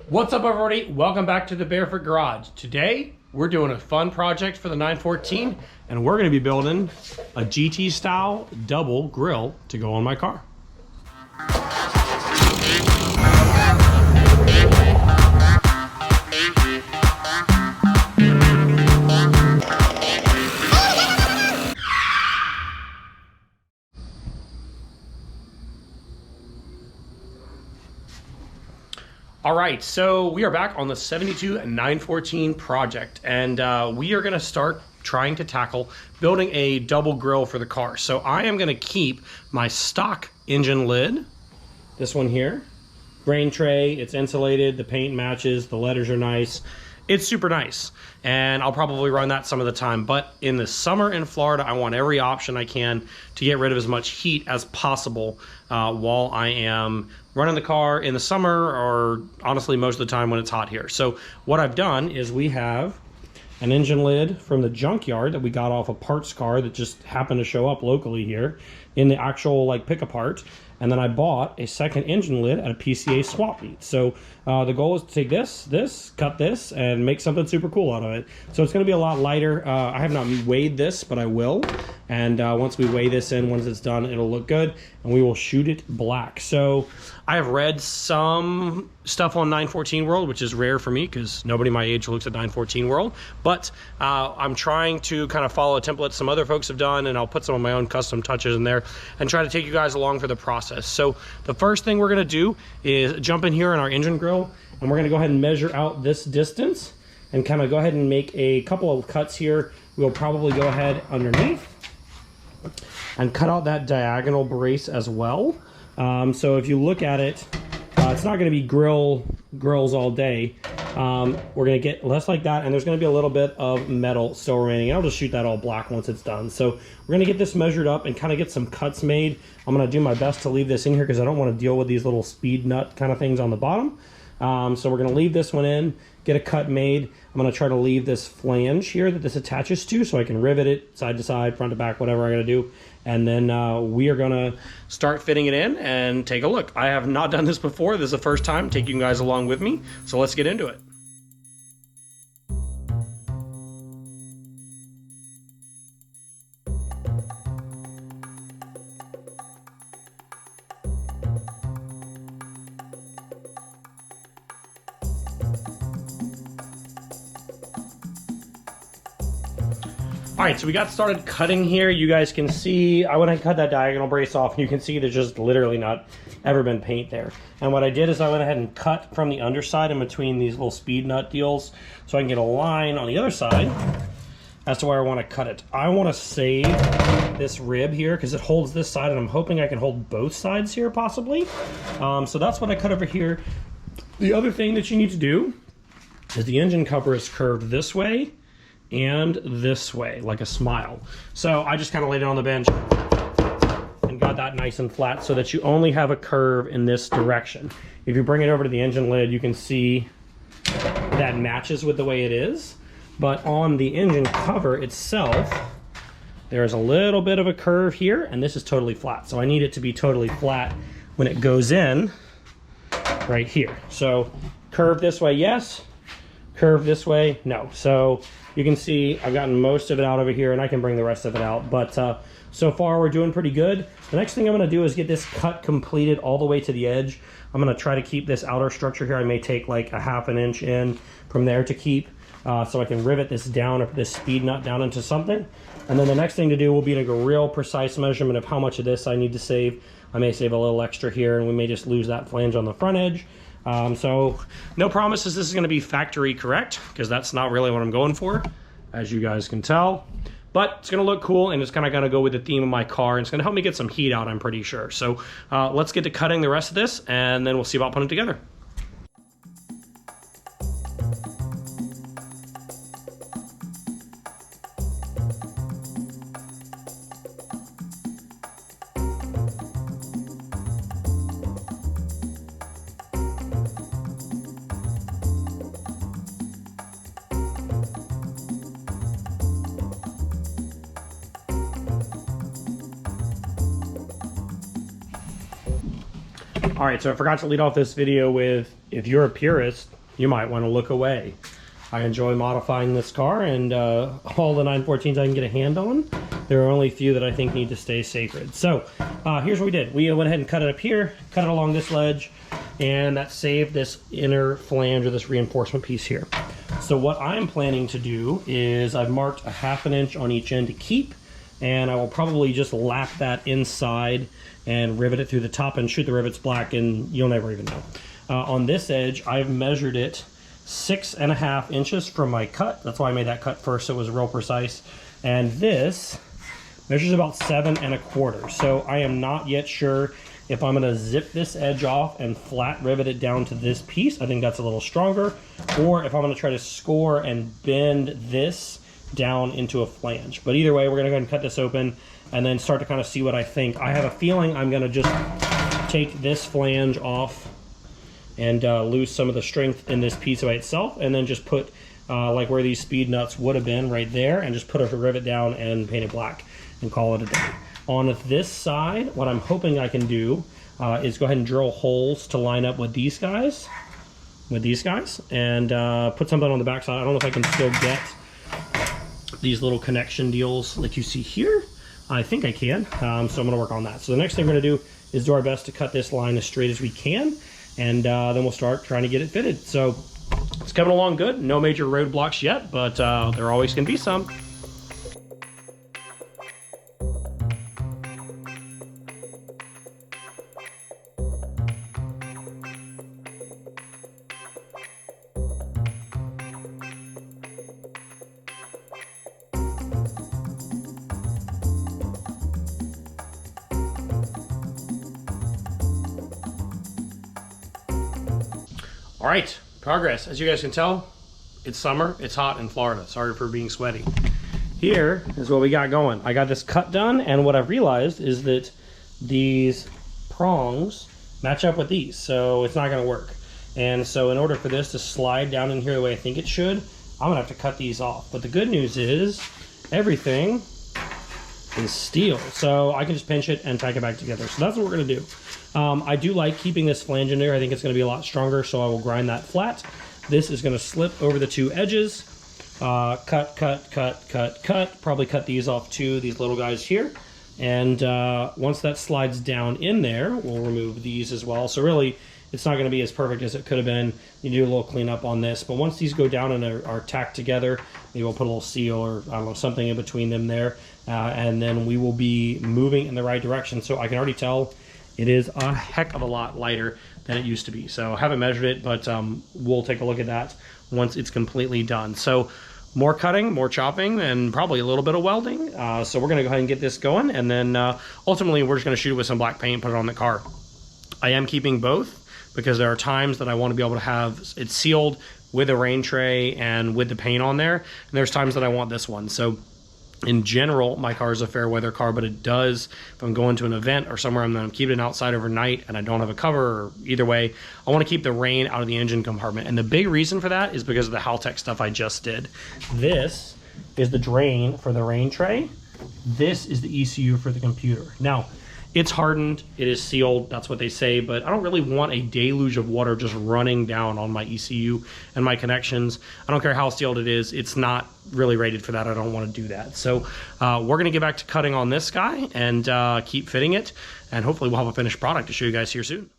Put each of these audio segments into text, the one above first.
What's up, everybody? Welcome back to the Barefoot Garage. Today we're doing a fun project for the 914 and we're going to be building a GT style double grill to go on my car. All right, so we are back on the 72 914 project, and we are gonna start trying to tackle building a double grill for the car. So I am gonna keep my stock engine lid, this one here, grain tray, it's insulated, the paint matches, the letters are nice. It's super nice, and I'll probably run that some of the time, but in the summer in Florida, I want every option I can to get rid of as much heat as possible while I am running the car in the summer, or honestly most of the time when it's hot here. So what I've done is we have an engine lid from the junkyard that we got off a parts car that just happened to show up locally here in the actual like pick apart. And then I bought a second engine lid at a PCA swap meet. So the goal is to take this, cut this, and make something super cool out of it. So it's gonna be a lot lighter. I have not weighed this, but I will. And once we weigh this in, once it's done, it'll look good, and we will shoot it black. So I have read some stuff on 914 World, which is rare for me because nobody my age looks at 914 World. But I'm trying to kind of follow a template some other folks have done, and I'll put some of my own custom touches in there and try to take you guys along for the process. So the first thing we're gonna do is jump in here in our engine grill, and we're gonna go ahead and measure out this distance and kind of go ahead and make a couple of cuts here. We'll probably go ahead underneath and cut out that diagonal brace as well. So if you look at it, it's not going to be grills all day. We're going to get less like that, and there's going to be a little bit of metal still remaining. I'll just shoot that all black once it's done. So we're going to get this measured up and kind of get some cuts made. I'm going to do my best to leave this in here because I don't want to deal with these little speed nut kind of things on the bottom. So we're going to leave this one in, get a cut made. I'm going to try to leave this flange here that this attaches to so I can rivet it side to side, front to back, whatever I got to do. And then we are going to start fitting it in and take a look. I have not done this before. This is the first time taking you guys along with me. So let's get into it. All right, so we got started cutting here. You guys can see, I went and cut that diagonal brace off, and you can see there's just literally not ever been paint there. And what I did is I went ahead and cut from the underside in between these little speed nut deals so I can get a line on the other side as to where I want to cut it. I want to save this rib here because it holds this side, and I'm hoping I can hold both sides here possibly. So that's what I cut over here. The other thing that you need to do is the engine cover is curved this way and this way, like a smile. So I just kind of laid it on the bench and got that nice and flat so that you only have a curve in this direction. If you bring it over to the engine lid, you can see that matches with the way it is. But on the engine cover itself, there's a little bit of a curve here, and this is totally flat. So I need it to be totally flat when it goes in right here. So curve this way, yes. Curve this way, no. So you can see I've gotten most of it out over here, and I can bring the rest of it out. But so far we're doing pretty good. The next thing I'm gonna do is get this cut completed all the way to the edge. I'm gonna try to keep this outer structure here. I may take like a ½ an inch in from there to keep, so I can rivet this down, or this speed nut down into something. And then the next thing to do will be to make a real precise measurement of how much of this I need to save. I may save a little extra here, and we may just lose that flange on the front edge. So no promises this is going to be factory correct, because that's not really what I'm going for, as you guys can tell. But it's going to look cool, and it's kind of going to go with the theme of my car, and it's going to help me get some heat out, I'm pretty sure. So let's get to cutting the rest of this, and then we'll see about putting it together. All right, so I forgot to lead off this video with, if you're a purist, you might want to look away. I enjoy modifying this car, and all the 914s I can get a hand on. There are only a few that I think need to stay sacred. So here's what we did. We went ahead and cut it up here, cut it along this ledge, and that saved this inner flange or this reinforcement piece here. So what I'm planning to do is I've marked a 1/2 inch on each end to keep, and I will probably just lap that inside and rivet it through the top and shoot the rivets black, and you'll never even know. On this edge, I've measured it 6.5 inches from my cut. That's why I made that cut first, so it was real precise. And this measures about 7.25. So I am not yet sure if I'm gonna zip this edge off and flat rivet it down to this piece. I think that's a little stronger. Or if I'm gonna try to score and bend this down into a flange. But either way, we're gonna go ahead and cut this open and then start to kind of see what I think. I have a feeling I'm gonna just take this flange off and lose some of the strength in this piece by itself, and then just put like where these speed nuts would have been right there, and just put a rivet down and paint it black and call it a day. On this side, what I'm hoping I can do is go ahead and drill holes to line up with these guys, and put something on the back side. I don't know if I can still get these little connection deals like you see here. I think I can, so I'm gonna work on that. So the next thing we're gonna do is do our best to cut this line as straight as we can, and then we'll start trying to get it fitted. So it's coming along good. No major roadblocks yet, but there always can be some. All right, progress. As you guys can tell, it's summer, it's hot in Florida. Sorry for being sweaty. Here is what we got going. I got this cut done, and what I've realized is that these prongs match up with these, so it's not gonna work. And so in order for this to slide down in here the way I think it should, I'm gonna have to cut these off. But the good news is everything is steel, so I can just pinch it and tack it back together. So that's what we're gonna do. I do like keeping this flange in there. I think it's gonna be a lot stronger, so I will grind that flat. This is gonna slip over the two edges. Cut. Probably cut these off too, these little guys here. And once that slides down in there, we'll remove these as well. So really, it's not gonna be as perfect as it could have been. You do a little cleanup on this, but once these go down and are tacked together, maybe we'll put a little seal or I don't know, something in between them there. And then we will be moving in the right direction. So I can already tell it is a heck of a lot lighter than it used to be. So I haven't measured it, but we'll take a look at that once it's completely done. So more cutting, more chopping, and probably a little bit of welding. So we're gonna go ahead and get this going, and then ultimately we're just gonna shoot it with some black paint, put it on the car. I am keeping both because there are times that I want to be able to have it sealed with a rain tray and with the paint on there. And there's times that I want this one. So in general, my car is a fair weather car, but it does, if I'm going to an event or somewhere, I'm keeping it outside overnight and I don't have a cover, or either way, I want to keep the rain out of the engine compartment. And the big reason for that is because of the Haltech stuff I just did. This is the drain for the rain tray. This is the ECU for the computer. Now, it's hardened, it is sealed, that's what they say, but I don't really want a deluge of water just running down on my ECU and my connections. I don't care how sealed it is, it's not really rated for that. I don't want to do that. So we're gonna get back to cutting on this guy and keep fitting it, and hopefully we'll have a finished product to show you guys here soon.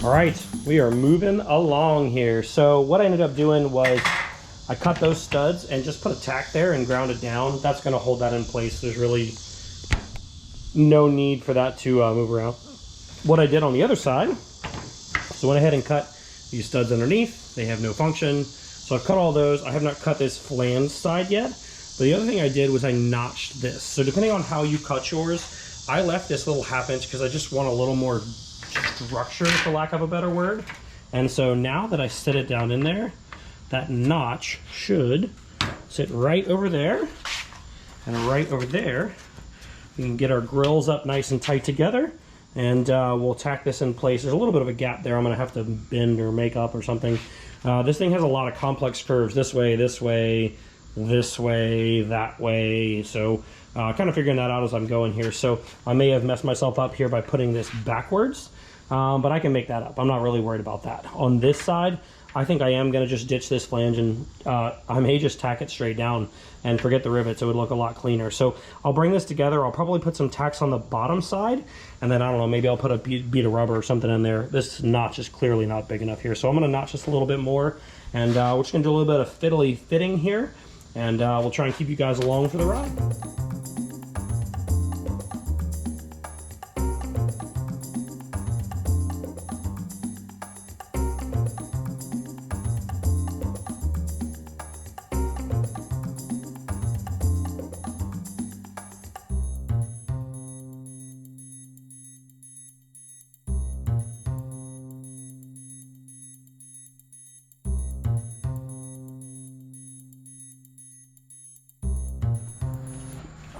All right, we are moving along here. So what I ended up doing was I cut those studs and just put a tack there and ground it down. That's gonna hold that in place. There's really no need for that to move around. What I did on the other side, so I went ahead and cut these studs underneath. They have no function. So I've cut all those. I have not cut this flange side yet. But the other thing I did was I notched this. So depending on how you cut yours, I left this little 1/2 inch because I just want a little more structure, for lack of a better word. And so now that I set it down in there, that notch should sit right over there. And right over there, we can get our grills up nice and tight together, and we'll tack this in place. There's a little bit of a gap there I'm going to have to bend or make up or something. This thing has a lot of complex curves, this way, this way, this way, that way. So kind of figuring that out as I'm going here. So I may have messed myself up here by putting this backwards, but I can make that up. I'm not really worried about that. On this side, I think I am going to just ditch this flange, and I may just tack it straight down and forget the rivets. It would look a lot cleaner. So I'll bring this together. I'll probably put some tacks on the bottom side, and then I don't know, maybe I'll put a bead of rubber or something in there. This notch is clearly not big enough here, so I'm going to notch this a little bit more, and we're just going to do a little bit of fiddly fitting here, and we'll try and keep you guys along for the ride.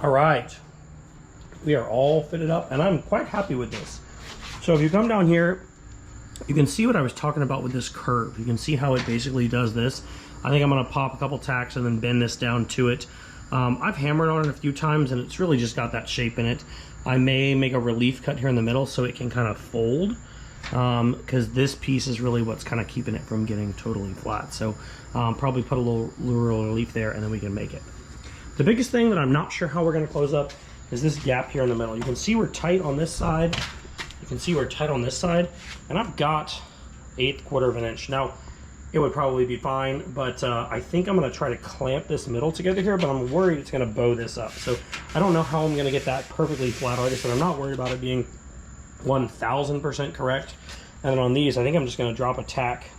All right, we are all fitted up, and I'm quite happy with this. So if you come down here, you can see what I was talking about with this curve. You can see how it basically does this. I think I'm gonna pop a couple tacks and then bend this down to it. I've hammered on it a few times, and it's really just got that shape in it. I may make a relief cut here in the middle so it can kind of fold, because this piece is really what's kind of keeping it from getting totally flat. So probably put a little relief there, and then we can make it. The biggest thing that I'm not sure how we're going to close up is this gap here in the middle. You can see we're tight on this side. You can see we're tight on this side. And I've got 1/8 of an inch. Now, it would probably be fine, but I think I'm going to try to clamp this middle together here, but I'm worried it's going to bow this up. So I don't know how I'm going to get that perfectly flat. Like I said, I'm not worried about it being 1000% correct. And then on these, I think I'm just going to drop a tack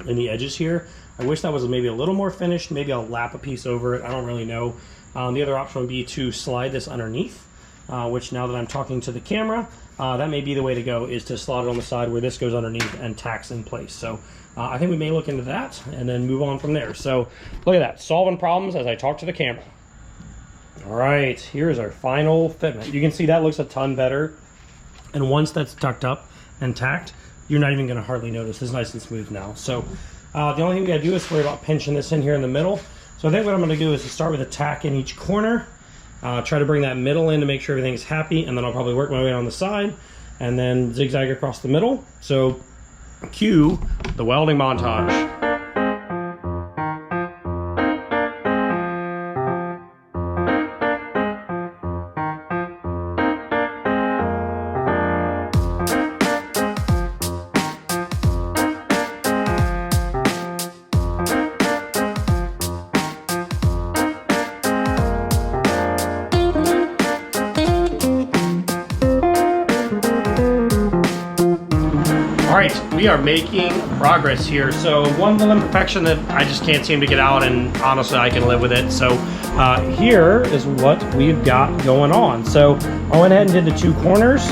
in the edges here. I wish that was maybe a little more finished. Maybe I'll lap a piece over it. I don't really know. The other option would be to slide this underneath, which now that I'm talking to the camera, that may be the way to go, is to slot it on the side where this goes underneath and tacks in place. So I think we may look into that and then move on from there. So look at that, solving problems as I talk to the camera. All right, here's our final fitment. You can see that looks a ton better. And once that's tucked up and tacked, you're not even going to hardly notice. It's nice and smooth now. So the only thing we got to do is worry about pinching this in here in the middle. So I think what I'm going to do is to start with a tack in each corner, try to bring that middle in to make sure everything's happy, and then I'll probably work my way on the side and then zigzag across the middle. So cue the welding montage. All right, we are making progress here. So one little imperfection that I just can't seem to get out, and honestly, I can live with it. So here is what we've got going on. So I went ahead and did the 2 corners,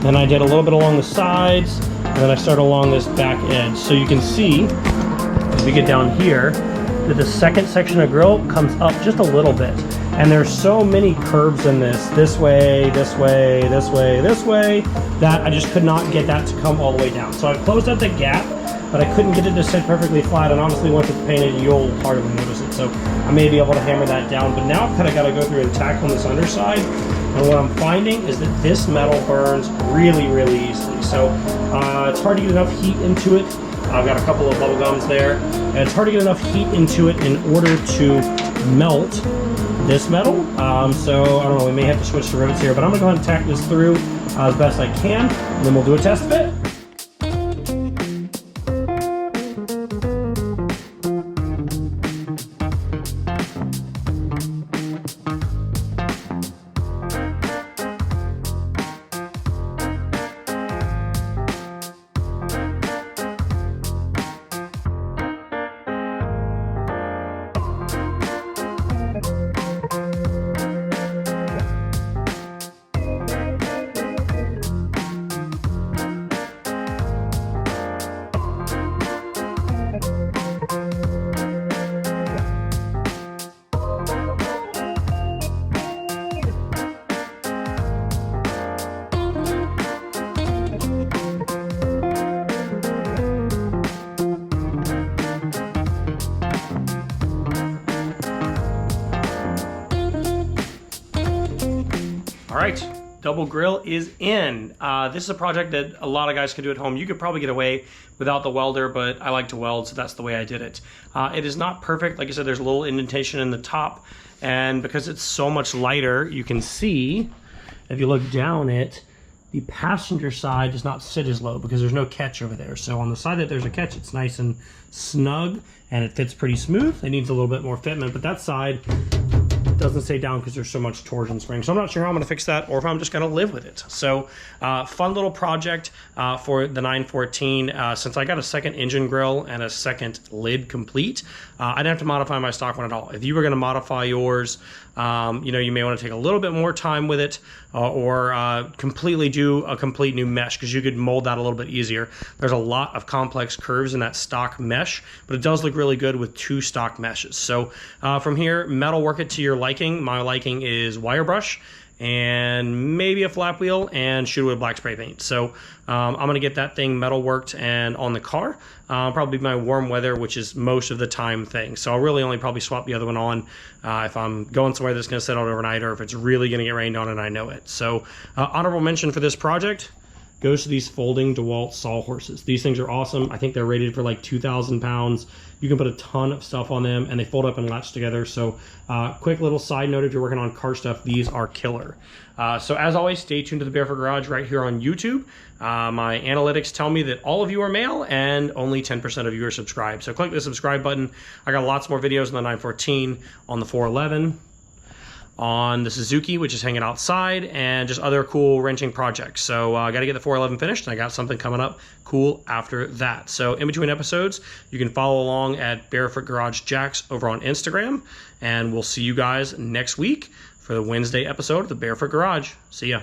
then I did a little bit along the sides, and then I started along this back edge. So you can see, as we get down here, that the second section of grill comes up just a little bit. And there's so many curves in this way, this way, this way, this way, that I just could not get that to come all the way down. So I closed up the gap, but I couldn't get it to sit perfectly flat, and honestly, once it's painted, you'll hardly notice it. So I may be able to hammer that down, but now I've kind of got to go through and tack on this underside. And what I'm finding is that this metal burns really, really easily. So it's hard to get enough heat into it. I've got a couple of bubble gums there, and it's hard to get enough heat into it in order to melt this metal. So I don't know, we may have to switch to rivets here, but I'm gonna go ahead and tack this through as best I can, and then we'll do a test fit. All right, double grill is in. This is a project that a lot of guys can do at home. You could probably get away without the welder, but I like to weld, so that's the way I did it. It is not perfect. Like I said, there's a little indentation in the top, and because it's so much lighter, you can see, if you look down it, the passenger side does not sit as low because there's no catch over there. So on the side that there's a catch, it's nice and snug and it fits pretty smooth. It needs a little bit more fitment, but that side doesn't stay down because there's so much torsion spring. So I'm not sure how I'm gonna fix that or if I'm just gonna live with it. So fun little project for the 914. Since I got a second engine grill and a second lid complete, I didn't have to modify my stock one at all. If you were gonna modify yours, you know, you may wanna take a little bit more time with it or completely do a complete new mesh because you could mold that a little bit easier. There's a lot of complex curves in that stock mesh, but it does look really good with two stock meshes. So from here, metal work it to your liking. My liking is wire brush and maybe a flap wheel and shoot it with black spray paint. So I'm gonna get that thing metal worked and on the car, probably my warm weather, which is most of the time thing. So I'll really only probably swap the other one on if I'm going somewhere that's gonna sit out overnight or if it's really gonna get rained on and I know it. So honorable mention for this project goes to these folding DeWalt sawhorses. These things are awesome. I think they're rated for like 2,000 pounds. You can put a ton of stuff on them and they fold up and latch together. So quick little side note, if you're working on car stuff, these are killer. So as always, stay tuned to the Barefoot Garage right here on YouTube. My analytics tell me that all of you are male and only 10% of you are subscribed. So click the subscribe button. I got lots more videos on the 914, on the 411, on the Suzuki, which is hanging outside, and just other cool wrenching projects. So I got to get the 411 finished, and I got something coming up cool after that. So in between episodes, you can follow along at Barefoot Garage Jacks over on Instagram, and we'll see you guys next week for the Wednesday episode of the Barefoot Garage. See ya.